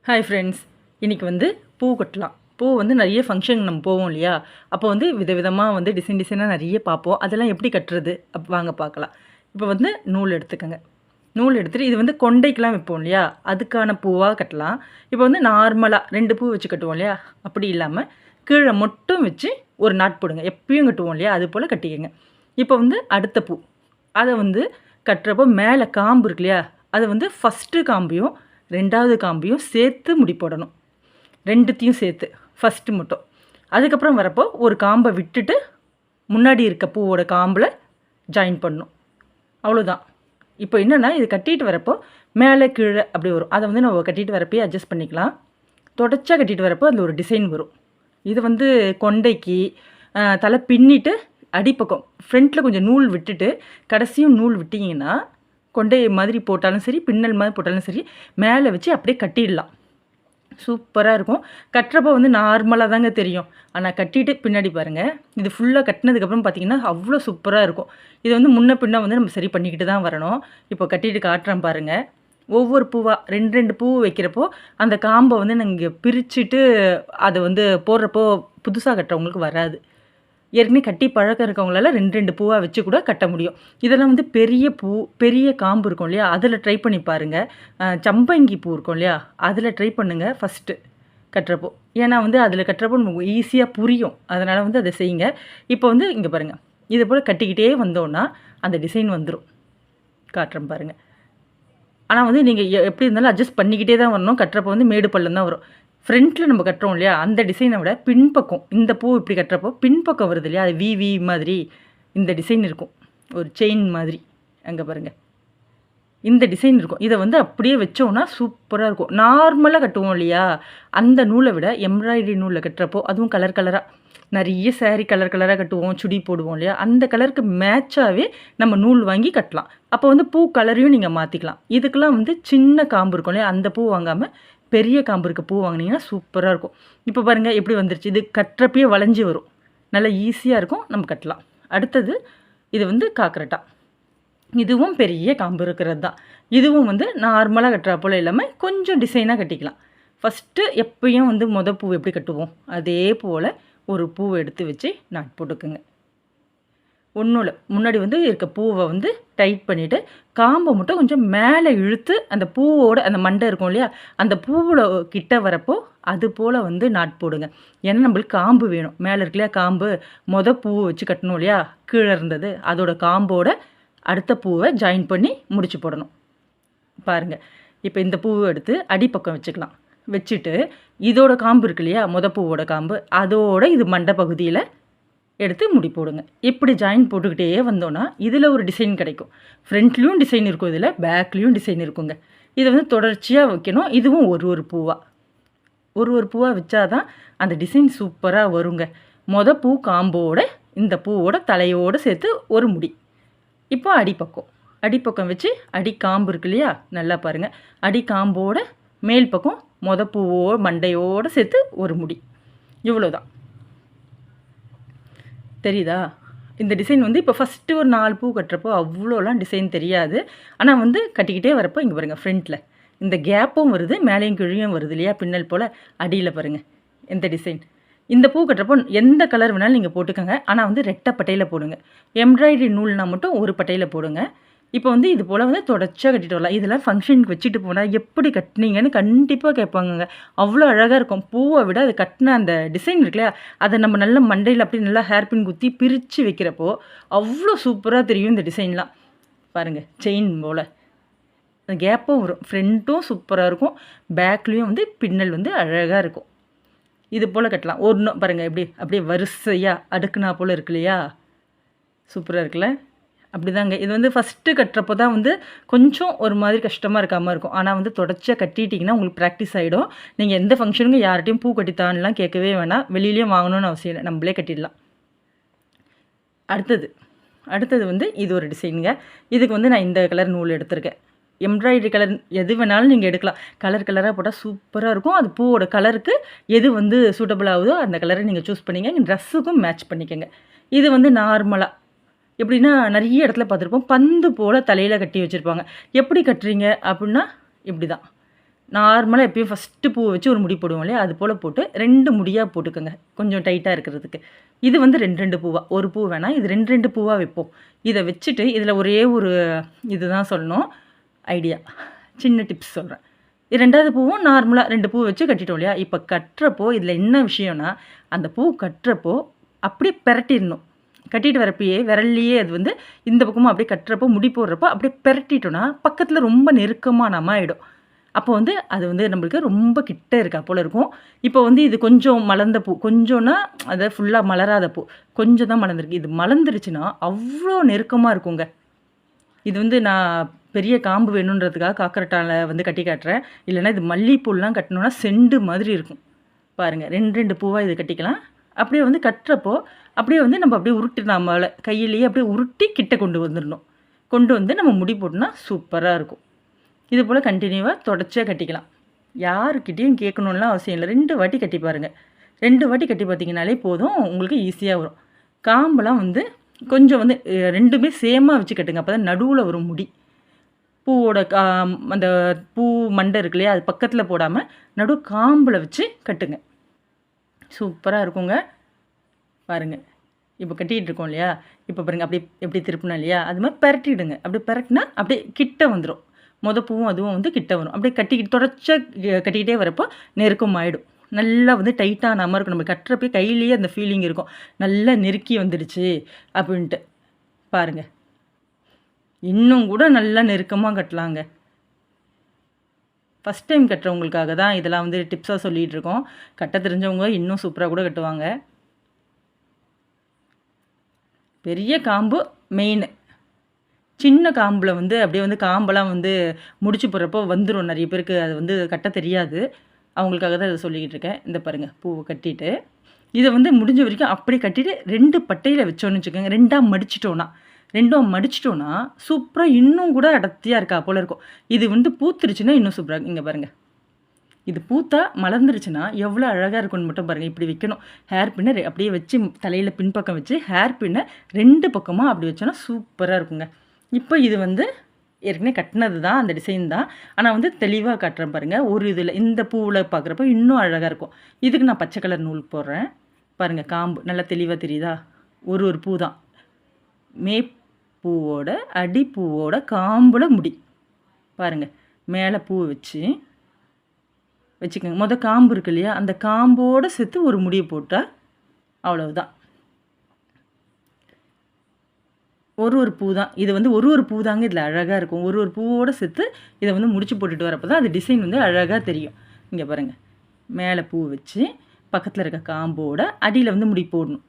Hi friends, இன்றைக்கி வந்து பூ கட்டலாம். பூ வந்து நிறைய ஃபங்க்ஷன் நம்ம போவோம் இல்லையா? அப்போ வந்து விதவிதமாக வந்து டிசைனாக நிறைய பார்ப்போம். அதெல்லாம் எப்படி கட்டுறது வாங்க பார்க்கலாம். இப்போ வந்து நூல் எடுத்துக்கோங்க. நூல் எடுத்துகிட்டு இது வந்து கொண்டைக்கெலாம் வைப்போம் இல்லையா? அதுக்கான பூவாக கட்டலாம். இப்போ வந்து நார்மலாக 2 பூ வச்சு கட்டுவோம் இல்லையா? அப்படி இல்லாமல் கீழே மட்டும் வச்சு ஒரு நாட் போடுங்க. எப்பயும் கட்டுவோம் இல்லையா? அது போல் கட்டிக்கங்க. இப்போ வந்து அடுத்த பூ அதை வந்து கட்டுறப்போ மேலே காம்பு இருக்கு இல்லையா? அதை வந்து ஃபஸ்ட்டு காம்பையும் 2வது காம்பையும் சேர்த்து முடி போடணும். 2த்தையும் சேர்த்து ஃபஸ்ட்டு மட்டும். அதுக்கப்புறம் வரப்போ ஒரு காம்பை விட்டுட்டு முன்னாடி இருக்க பூவோட காம்பில் ஜாயின் பண்ணணும். அவ்வளோதான். இப்போ என்னென்னா இது கட்டிட்டு வரப்போ மேலே கீழே அப்படி வரும். அதை வந்து நம்ம கட்டிட்டு வரப்பே அட்ஜஸ்ட் பண்ணிக்கலாம். தொடச்சா கட்டிட்டு வரப்போ அதில் ஒரு டிசைன் வரும். இது வந்து கொண்டைக்கு தலை பின்னிட்டு அடிப்பக்கம் ஃப்ரண்ட்டில் கொஞ்சம் நூல் விட்டுட்டு கடைசியும் நூல் விட்டிங்கன்னா கொண்டை மாதிரி போட்டாலும் சரி, பின்னல் மாதிரி போட்டாலும் சரி, மேலே வச்சு அப்படியே கட்டிடலாம். சூப்பராக இருக்கும். கட்டுறப்போ வந்து நார்மலாக தாங்க தெரியும். ஆனால் கட்டிட்டு பின்னாடி பாருங்கள், இது ஃபுல்லாக கட்டினதுக்கப்புறம் பார்த்திங்கன்னா அவ்வளோ சூப்பராக இருக்கும். இது வந்து முன்ன பின்ன வந்து நம்ம சரி பண்ணிக்கிட்டு தான் வரணும். இப்போ கட்டிட்டு காட்டுறேன் பாருங்கள். ஒவ்வொரு பூவாக 2 பூ வைக்கிறப்போ அந்த காம்பை வந்து நாங்கள் பிரிச்சுட்டு அதை வந்து போடுறப்போ புதுசாக கட்டுறவங்களுக்கு வராது. ஏற்கனவே கட்டி பழக்கம் இருக்கவங்களால 2 பூவாக வச்சு கூட கட்ட முடியும். இதெல்லாம் வந்து பெரிய பூ, பெரிய காம்பு இருக்கும் இல்லையா? அதில் ட்ரை பண்ணி பாருங்கள். சம்பங்கி பூ இருக்கும் இல்லையா? அதில் ட்ரை பண்ணுங்கள் ஃபஸ்ட்டு கட்டுறப்போ. ஏன்னா வந்து அதில் கட்டுறப்போ நமக்கு ஈஸியாக புரியும். அதனால் வந்து அதை செய்யுங்க. இப்போ வந்து இங்கே பாருங்கள், இதை போல் கட்டிக்கிட்டே வந்தோன்னா அந்த டிசைன் வந்துடும். காட்டுறேன் பாருங்கள். ஆனால் வந்து நீங்கள் எப்படி இருந்தாலும் அட்ஜஸ்ட் பண்ணிக்கிட்டே தான் வரணும். கட்டுறப்போ வந்து மேடு பள்ளம் தான் வரும். ஃப்ரண்ட்டில் நம்ம கட்டுறோம் இல்லையா? அந்த டிசைனை விட பின்பக்கம், இந்த பூ இப்படி கட்டுறப்போ பின்பக்கம் வருது இல்லையா? அது வி மாதிரி இந்த டிசைன் இருக்கும். ஒரு செயின் மாதிரி அங்கே பாருங்கள், இந்த டிசைன் இருக்கும். இதை வந்து அப்படியே வச்சோன்னா சூப்பராக இருக்கும். நார்மலாக கட்டுவோம் இல்லையா? அந்த நூலை விட எம்ப்ராய்டரி நூலில் கட்டுறப்போ, அதுவும் கலர் கலராக நிறைய சேரீ கலர் கலராக கட்டுவோம், சுடி போடுவோம் இல்லையா? அந்த கலருக்கு மேட்சாகவே நம்ம நூல் வாங்கி கட்டலாம். அப்போ வந்து பூ கலரையும் நீங்கள் மாற்றிக்கலாம். இதுக்கெல்லாம் வந்து சின்ன காம்பு இருக்கும் இல்லையா? அந்த பூ வாங்காமல் பெரிய காம்பு இருக்க பூ வாங்கினீங்கன்னா சூப்பராக இருக்கும். இப்போ பாருங்கள் எப்படி வந்துருச்சு. இது கட்டுறப்பயே வளைஞ்சி வரும். நல்லா ஈஸியாக இருக்கும், நம்ம கட்டலாம். அடுத்தது இது வந்து காக்கரட்டா. இதுவும் பெரிய காம்பு இருக்கிறது தான். இதுவும் வந்து நார்மலாக கட்டுறா போல் இல்லாமல் கொஞ்சம் டிசைனாக கட்டிக்கலாம். ஃபஸ்ட்டு எப்பயும் வந்து பூ எப்படி கட்டுவோம் அதே போல் ஒரு பூவை எடுத்து வச்சு நாட் போட்டுக்குங்க. ஒன்றும் இல்லை, முன்னாடி வந்து இருக்க பூவை வந்து டைட் பண்ணிவிட்டு காம்பை மட்டும் கொஞ்சம் மேலே இழுத்து அந்த பூவோட அந்த மண்டை இருக்கும் இல்லையா? அந்த பூவில் கிட்ட வரப்போ அது போல் வந்து நாட் போடுங்க. ஏன்னா நம்மளுக்கு காம்பு வேணும். மேலே இருக்கு இல்லையா காம்பு, பூவை வச்சு கட்டணும் இல்லையா? கீழே இருந்தது அதோட காம்போட அடுத்த பூவை ஜாயின் பண்ணி முடிச்சு போடணும். பாருங்கள், இப்போ இந்த பூவை எடுத்து அடிப்பக்கம் வச்சுக்கலாம். வச்சுட்டு இதோட காம்பு இருக்கு இல்லையா? பூவோட காம்பு, அதோட இது மண்டை பகுதியில் எடுத்து முடி போடுங்க. இப்படி ஜாயின் போட்டுக்கிட்டே வந்தோன்னா இதில் ஒரு டிசைன் கிடைக்கும். ஃப்ரண்ட்லேயும் டிசைன் இருக்கும், இதில் பேக்லேயும் டிசைன் இருக்குங்க. இதை வந்து தொடர்ச்சியாக வைக்கணும். இதுவும் ஒரு பூவாக வச்சாதான் அந்த டிசைன் சூப்பராக வருங்க. பூ காம்போட இந்த பூவோட தலையோடு சேர்த்து ஒரு முடி. இப்போ அடிப்பக்கம் வச்சு அடி காம்பு இருக்கு இல்லையா? நல்லா பாருங்கள், அடி காம்போட மேல் பக்கம் பூவோ மண்டையோடு சேர்த்து ஒரு முடி. இவ்வளோதான். தெரியுதா? இந்த டிசைன் வந்து இப்போ ஃபஸ்ட்டு ஒரு 4 பூ கட்டுறப்போ அவ்வளோலாம் டிசைன் தெரியாது. ஆனால் வந்து கட்டிக்கிட்டே வரப்போ இங்கே பாருங்கள், ஃப்ரண்ட்டில் இந்த கேப்பும் வருது, மேலேயும் கீழேயும் வருது இல்லையா? பின்னல் போல் அடியில் பாருங்கள் இந்த டிசைன். இந்த பூ கட்டுறப்போ எந்த கலர் வேணாலும் நீங்கள் போட்டுக்கோங்க. ஆனால் வந்து ரெட்டை பட்டையில் போடுங்க. எம்ப்ராய்டரி நூல்னால் மட்டும் ஒரு பட்டையில் போடுங்க. இப்போ வந்து இது போல் வந்து தொடர்ச்சியாக கட்டிட்டு வரலாம். இதெல்லாம் ஃபங்க்ஷனுக்கு வச்சுட்டு போனால் எப்படி கட்டினீங்கன்னு கண்டிப்பாக கேட்பாங்கங்க. அவ்வளோ அழகாக இருக்கும். பூவை விட அது கட்டின அந்த டிசைன் இருக்கு இல்லையா? அதை நம்ம நல்ல மண்டையில் அப்படி நல்லா ஹேர்பின் குத்தி பிரித்து வைக்கிறப்போ அவ்வளோ சூப்பராக தெரியும் இந்த டிசைன்லாம். பாருங்கள், செயின் போல் அந்த கேப்பும் வரும். ஃப்ரண்ட்டும் சூப்பராக இருக்கும், பேக்லேயும் வந்து பின்னல் வந்து அழகாக இருக்கும். இது போல் கட்டலாம். ஒன்றும் பாருங்கள், எப்படி அப்படியே வரிசையாக அடுக்குனா போல் இருக்கு இல்லையா? சூப்பராக இருக்குல்ல? அப்படி தாங்க. இது வந்து ஃபஸ்ட்டு கட்டுறப்போ தான் வந்து கொஞ்சம் ஒரு மாதிரி கஷ்டமாக இருக்காமல் இருக்கும். ஆனால் வந்து தொடர்ச்சியாக கட்டிட்டிங்கன்னா உங்களுக்கு ப்ராக்டிஸ் ஆகிடும். நீங்கள் எந்த ஃபங்க்ஷனுக்கும் யார்கிட்டையும் பூ கட்டித்தான்லாம் கேட்கவே வேணாம். வெளியிலையும் வாங்கணும்னு அவசியம் இல்லை, நம்மளே கட்டிடலாம். அடுத்தது வந்து இது ஒரு டிசைனுங்க. இதுக்கு வந்து நான் இந்த கலர் நூல் எடுத்திருக்கேன். எம்ப்ராய்டரி கலர் எது வேணாலும் நீங்கள் எடுக்கலாம். கலராக போட்டால் சூப்பராக இருக்கும். அது பூவோட கலருக்கு எது வந்து சூட்டபிள் ஆகுதோ அந்த கலரை நீங்கள் சூஸ் பண்ணிங்க. ட்ரெஸ்ஸுக்கும் மேட்ச் பண்ணிக்கோங்க. இது வந்து நார்மலாக எப்படின்னா நிறைய இடத்துல பார்த்துருப்போம், பந்து போல் தலையில் கட்டி வச்சுருப்பாங்க. எப்படி கட்டுறீங்க அப்படின்னா இப்படி தான். நார்மலாக எப்பயும் ஃபஸ்ட்டு பூ வச்சு ஒரு முடி போடுவோம் இல்லையா, அது போல் போட்டு 2 முடியாக போட்டுக்கோங்க கொஞ்சம் டைட்டாக இருக்கிறதுக்கு. இது வந்து 2 2 பூவா, ஒரு பூ வேணாம், இது 2 2 பூவாக வைப்போம். இதை வச்சுட்டு இதில் ஒரே ஒரு இதுதான் சொல்லணும் ஐடியா, சின்ன டிப்ஸ் சொல்கிறேன். 2வது பூவும் நார்மலாக 2 பூ வச்சு கட்டிட்டோம் இல்லையா. இப்போ கட்டுறப்போ இதில் என்ன விஷயம்னா, அந்த பூ கட்டுறப்போ அப்படியே பெரட்டிடணும். கட்டிட்டு வரப்பயே விரல்லையே அது வந்து இந்த பக்கமும் அப்படியே கட்டுறப்போ முடி போடுறப்போ அப்படியே பெரட்டிட்டோன்னா பக்கத்தில் ரொம்ப நெருக்கமாக நம்ம ஆகிடும். அப்போ வந்து அது வந்து நம்மளுக்கு ரொம்ப கிட்ட இருக்கா போல் இருக்கும். இப்போ வந்து இது கொஞ்சம் மலர்ந்த பூ, கொஞ்சம்னா அதை ஃபுல்லாக மலராத பூ, கொஞ்சம் தான் மலர்ந்துருக்கு. இது மலர்ந்துருச்சுன்னா அவ்வளோ நெருக்கமாக இருக்குங்க. இது வந்து நான் பெரிய காம்பு வேணுன்றதுக்காக காக்கரட்டால வந்து கட்டி காட்டுறேன். இல்லைன்னா இது மல்லிகைப்பூலாம் கட்டணுன்னா செண்டு மாதிரி இருக்கும். பாருங்கள் 2 2 பூவாக இது கட்டிக்கலாம். அப்படியே வந்து கட்டுறப்போ அப்படியே வந்து நம்ம அப்படியே உருட்டி நம்மள கையிலேயே அப்படியே உருட்டி கிட்ட கொண்டு வந்துடணும். கொண்டு வந்து நம்ம முடி போட்டோம்னா சூப்பராக இருக்கும். இது போல் கண்டினியூவாக தொடர்ச்சியாக கட்டிக்கலாம். யாருக்கிட்டேயும் கேட்கணுன்னுலாம் அவசியம் இல்லை. 2 வாட்டி கட்டி பாருங்கள். 2 வாட்டி கட்டி பார்த்தீங்கனாலே போதும், உங்களுக்கு ஈஸியாக வரும். காம்பெல்லாம் வந்து கொஞ்சம் வந்து 2மே சேமாக வச்சு கட்டுங்க. அப்போ தான் நடுவில் வரும் முடி. பூவோட அந்த பூ மண்டை இருக்கு இல்லையா, அது பக்கத்தில் போடாமல் நடு காம்பில் வச்சு கட்டுங்க. சூப்பராக இருக்குங்க. பாருங்கள், இப்போ கட்டிகிட்டு இருக்கோம் இல்லையா, இப்போ பாருங்கள் அப்படியே எப்படி திருப்பினா இல்லையா, அது மாதிரி பெரட்டிடுங்க. அப்படி பெரட்டினா அப்படியே கிட்ட வந்துடும். பூவும் அதுவும் வந்து கிட்ட வரும். அப்படியே கட்டிக்கிட்டே வரப்போ நெருக்கம் ஆகிடும். நல்லா வந்து டைட்டான மாதிரி இருக்கும். நம்ம கட்டுறப்பே கையிலேயே அந்த ஃபீலிங் இருக்கும், நல்லா நெருக்கி வந்துடுச்சு அப்படின்ட்டு. பாருங்கள், இன்னும் கூட நல்லா நெருக்கமாக கட்டலாங்க. ஃபஸ்ட் டைம் கட்டுறவங்களுக்காக தான் இதெல்லாம் வந்து டிப்ஸாக சொல்லிகிட்டு இருக்கோம். கட்ட தெரிஞ்சவங்க இன்னும் சூப்பராக கூட கட்டுவாங்க. பெரிய காம்பு மெயின். சின்ன காம்பில் வந்து அப்படியே வந்து காம்பெல்லாம் வந்து முடிச்சு போடுறப்போ வந்துடும். நிறைய பேருக்கு அது வந்து கட்ட தெரியாது. அவங்களுக்காக தான் இதை சொல்லிக்கிட்டு இருக்கேன். இந்த பாருங்கள், பூவை கட்டிட்டு இதை வந்து முடிஞ்ச வரைக்கும் அப்படியே கட்டிட்டு 2 பட்டையில் வச்சோன்னு வச்சுக்கோங்க. 2ஆக மடிச்சிட்டோன்னா சூப்பராக இன்னும் கூட அடர்த்தியாக இருக்கா போல் இருக்கும். இது வந்து பூத்துருச்சுன்னா இன்னும் சூப்பராக. இங்கே பாருங்கள், இது பூத்தா மலர்ந்துருச்சுன்னா எவ்வளோ அழகாக இருக்குன்னு மட்டும் பாருங்கள். இப்படி வைக்கணும். ஹேர் பின்னை அப்படியே வச்சு தலையில் பின்பக்கம் வச்சு ஹேர் பின்னை 2 பக்கமாக அப்படி வச்சோன்னா சூப்பராக இருக்குங்க. இப்போ இது வந்து ஏற்கனவே கட்டினது தான், அந்த டிசைன் தான். ஆனால் வந்து தெளிவாக காட்டுறேன் பாருங்கள். ஒரு இதில் இந்த பூவில் பார்க்குறப்ப இன்னும் அழகாக இருக்கும். இதுக்கு நான் பச்சை கலர் நூல் போடுறேன். பாருங்கள், காம்பு நல்லா தெளிவாக தெரியுதா. ஒரு பூ தான். மேப்பூவோட அடிப்பூவோட காம்பில் முடி பாருங்கள். மேலே பூ வச்சுக்கோங்க. காம்பு இருக்கு இல்லையா, அந்த காம்போடு சேர்த்து ஒரு முடியை போட்டால் அவ்வளவுதான். ஒரு பூ தான் இது வந்து ஒரு பூ தாங்க இதில் அழகாக இருக்கும். ஒரு பூவோடு சேர்த்து இதை வந்து முடிச்சு போட்டுட்டு வரப்போ தான் அது டிசைன் வந்து அழகாக தெரியும். இங்கே பாருங்கள், மேலே பூ வச்சு பக்கத்தில் இருக்க காம்போட அடியில் வந்து முடி போடணும்.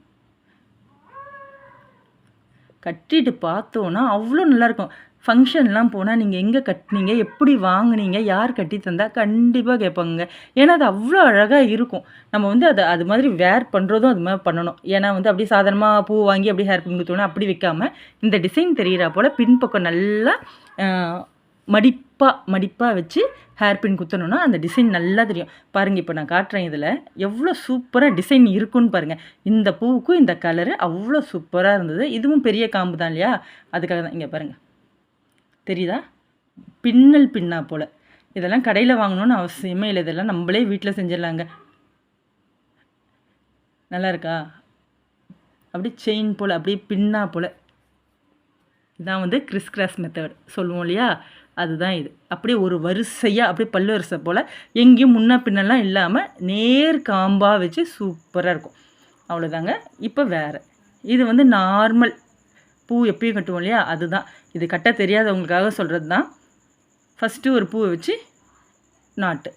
கட்டிட்டு பார்த்தோன்னா அவ்வளோ நல்லாயிருக்கும். ஃபங்க்ஷன்லாம் போனால் நீங்கள் எங்கே கட்டினீங்க, எப்படி வாங்கினீங்க, யார் கட்டி தந்தால் கண்டிப்பாக கேட்பாங்க. ஏன்னா அது அவ்வளோ அழகாக இருக்கும். நம்ம வந்து அது மாதிரி வேர் பண்ணுறதும் அது மாதிரி பண்ணணும். ஏன்னா வந்து அப்படியே சாதாரணமாக பூ வாங்கி அப்படியே ஹேர் பின் குத்தோன்னா அப்படி வைக்காமல் இந்த டிசைன் தெரிகிறா போல் பின்பக்கம் நல்லா மடிப்பாக வச்சு ஹேர் பின் குத்தணுன்னா அந்த டிசைன் நல்லா தெரியும். பாருங்கள், இப்போ நான் காட்டுறேன். இதில் எவ்வளோ சூப்பராக டிசைன் இருக்குன்னு பாருங்கள். இந்த பூவுக்கும் இந்த கலரு அவ்வளோ சூப்பராக இருந்தது. இதுவும் பெரிய காம்பு தான் இல்லையா, அதுக்காக தான். இங்கே பாருங்கள், தெரியுதா, பின்னா போல். இதெல்லாம் கடையில் வாங்கணுன்னு அவசியமே இல்லை. இதெல்லாம் நம்மளே வீட்டில் செஞ்சிடலாங்க. நல்லா இருக்கா, அப்படியே செயின் போல் அப்படியே பின்னா போல். இதான் வந்து கிறிஸ் கிராஸ் மெத்தட் சொல்லுவோம் இல்லையா, அதுதான் இது. அப்படியே ஒரு வரிசையாக அப்படியே பல்லு வரிசை போல் எங்கேயும் முன்ன பின்னெல்லாம் இல்லாமல் நேர் காம்பாக வச்சு சூப்பராக இருக்கும். அவ்வளோதாங்க. இப்போ வேறு இது வந்து நார்மல் பூ எப்பயும் கட்டுவோம் இல்லையா, அதுதான். இது கட்ட தெரியாதவங்களுக்காக சொல்கிறது தான். ஃபஸ்ட்டு ஒரு பூவை வச்சு நாட்டு,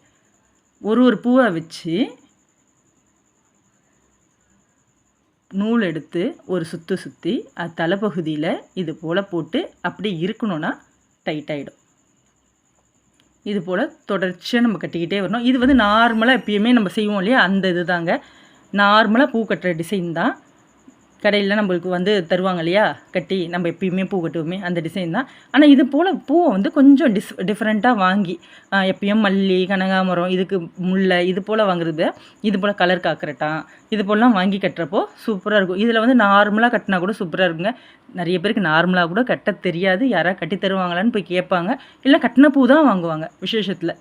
ஒரு பூவை வச்சு நூல் எடுத்து ஒரு சுற்றி அது தலைப்பகுதியில் இது போல் போட்டு அப்படியே இருக்கணும்னா டைட் ஆகிடும். இது போல் தொடர்ச்சியாக நம்ம கட்டிக்கிட்டே வரணும். இது வந்து நார்மலாக எப்பயுமே நம்ம செய்வோம் இல்லையா, அந்த இது தாங்க. நார்மலாக பூ கட்டுற டிசைன் தான். கடையில் நம்மளுக்கு வந்து தருவாங்க இல்லையா கட்டி, நம்ம எப்பயுமே பூ கட்டுவோமே அந்த டிசைன் தான். ஆனால் இது போல் பூவை வந்து கொஞ்சம் டிஃப்ரெண்ட்டாக வாங்கி, எப்பயும் மல்லி, கனகாமரம், இதுக்கு முல்லை, இது போல் வாங்குறது, இது போல் கலர் காக்கரட்டான், இது போலலாம் வாங்கி கட்டுறப்போ சூப்பராக இருக்கும். இதில் வந்து நார்மலாக கட்டினா கூட சூப்பராக இருக்குங்க. நிறைய பேருக்கு நார்மலாக கூட கட்ட தெரியாது. யாராவது கட்டி தருவாங்களான்னு போய் கேட்பாங்க. இல்லை கட்டின பூ தான் வாங்குவாங்க விசேஷத்தில்.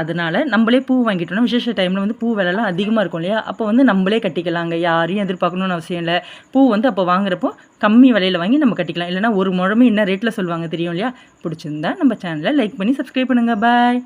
அதனால் நம்மளே பூ வாங்கிட்டோம்னா விசேஷ டைமில் வந்து பூ விலைலாம் அதிகமாக இருக்கும் இல்லையா, அப்போ வந்து நம்மளே கட்டிக்கலாங்க. யாரையும் எதிர்பார்க்கணும்னு அவசியம் இல்லை. பூ வந்து அப்போ வாங்குறப்போ கம்மி விலையில் வாங்கி நம்ம கட்டிக்கலாம். இல்லைனா ஒரு முழமே என்ன ரேட்டில் சொல்லுவாங்க தெரியும் இல்லையா. பிடிச்சிருந்தா நம்ம சேனலை லைக் பண்ணி சப்ஸ்கிரைப் பண்ணுங்கள். பாய்.